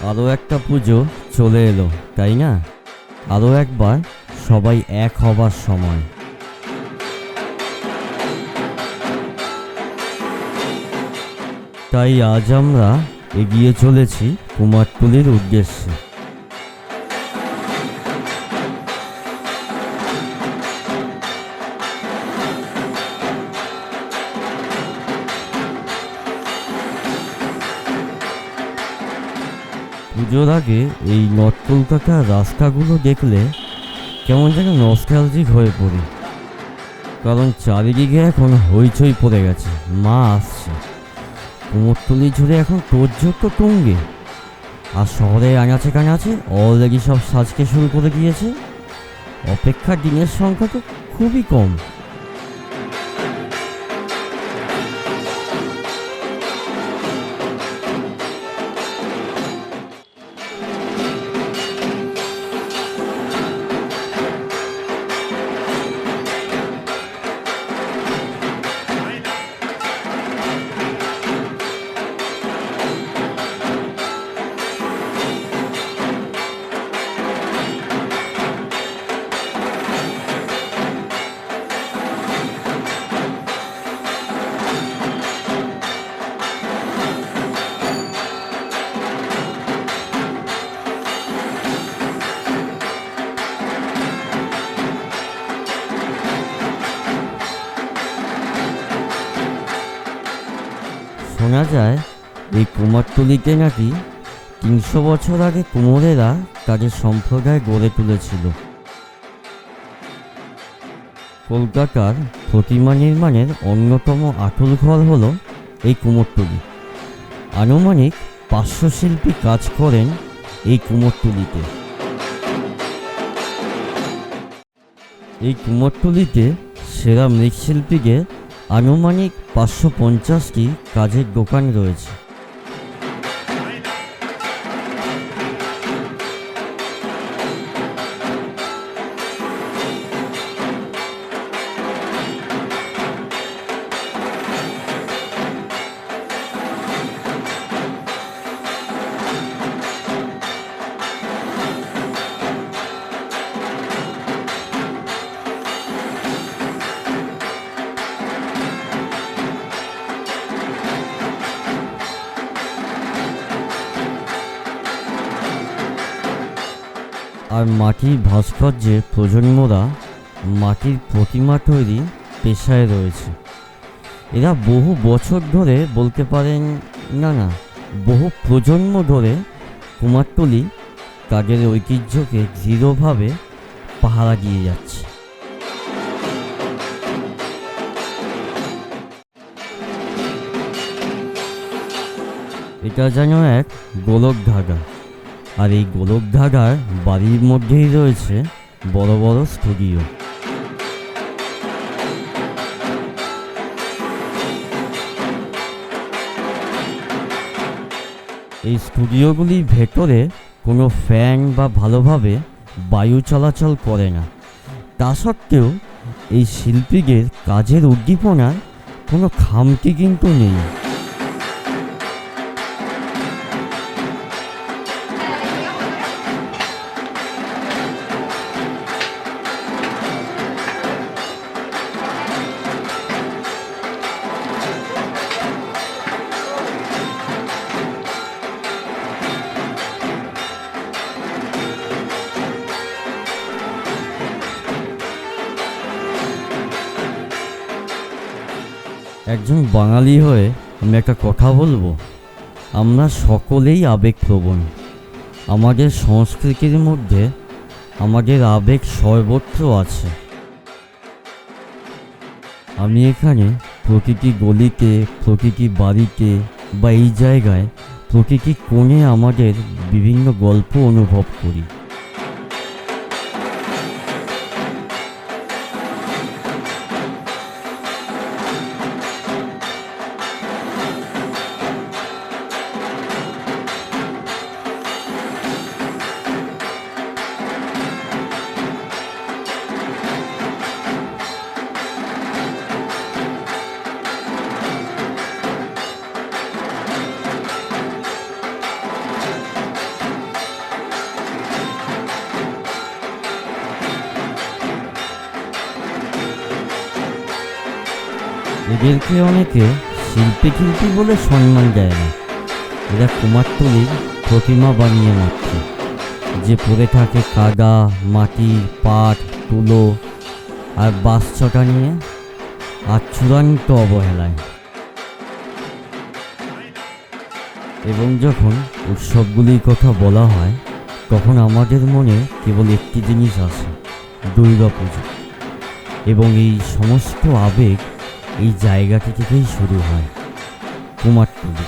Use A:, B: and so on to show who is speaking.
A: আরও একটা পুজো চলে এলো, তাই না? আরও একবার সবাই এক হবার সময়। তাই আজ আমরা এগিয়ে চলেছি কুমারটুলির উদ্দেশ্যে। পুজোর আগে এই নর্থ কলকাতার রাস্তাগুলো দেখলে কেমন যেন নস্টালজিক হয়ে পড়ি, কারণ চারিদিকে এখন হইচই পড়ে গেছে। মা আসছে, কুমোরটুলি জুড়ে এখন তোড়জোড় তো তুঙ্গে, আর শহরে আনাচে কানাচে অলরেডি সব সাজতে শুরু করে দিয়েছে। অপেক্ষার দিনের সংখ্যা তো খুবই কম। শোনা যায় এই কুমারটুলিতে নাকি ৩০০ বছর আগে কুমোরেরা তাদের সম্প্রদায় গড়ে তুলেছিল। কলকাতার প্রতিমা নির্মাণের অন্যতম আঁতুড়ঘর হল এই কুমোরটুলি। আনুমানিক ৫০০ শিল্পী কাজ করেন এই কুমোরটুলিতে। এই কুমোরটুলিতে সেরা মৃৎশিল্পীদের আনুমানিক ৫৫০টি কাজের দোকান রয়েছে। আর মাটির ভাস্কর্যের প্রজন্মরা মাটির প্রতিমা তৈরি পেশায় রয়েছে। এরা বহু বছর ধরে, বলতে পারেন না বহু প্রজন্ম ধরে কুমারটুলি তাদের ঐতিহ্যকে দৃঢ়ভাবে পাহারা দিয়ে যাচ্ছে। এটা যেন এক গোলক ধাগা, আর এই গোলক ধাগার বাড়ির মধ্যেই রয়েছে বড় বড় স্টুডিও। এই স্টুডিওগুলির ভেতরে কোনো ফ্যান বা ভালোভাবে বায়ু চলাচল করে না। তা সত্ত্বেও এই শিল্পীদের কাজের উদ্দীপনার কোনো খামতি কিন্তু নেই। একজন বাঙালি হয়ে আমি একটা কথা বলবো, আমরা সকলেই আবেগপ্রবণ। আমাদের সংস্কৃতির মধ্যে আমাদের আবেগ সর্বত্র আছে। আমি এখানে প্রতিটি গলিতে, প্রতিটি বাড়িতে বা এই জায়গায় প্রতিটি কোণে আমাদের বিভিন্ন গল্প অনুভব করি। এদেরকে অনেকে শিল্পী বলে সম্মান দেয় না। এরা কুমারটুলির প্রতিমা বানিয়ে মাত্র, যে পড়ে থাকে কাদা, মাটি, পাট, তুলো আর বাঁশছটা নিয়ে, আর চূড়ান্ত অবহেলায়। এবং যখন উৎসবগুলির কথা বলা হয়, তখন আমাদের মনে কেবল একটি জিনিস আসে, দুর্গাপুজো। এবং এই সমস্ত আবেগ এই জায়গাটি থেকেই শুরু হয়, কুমারটুলি।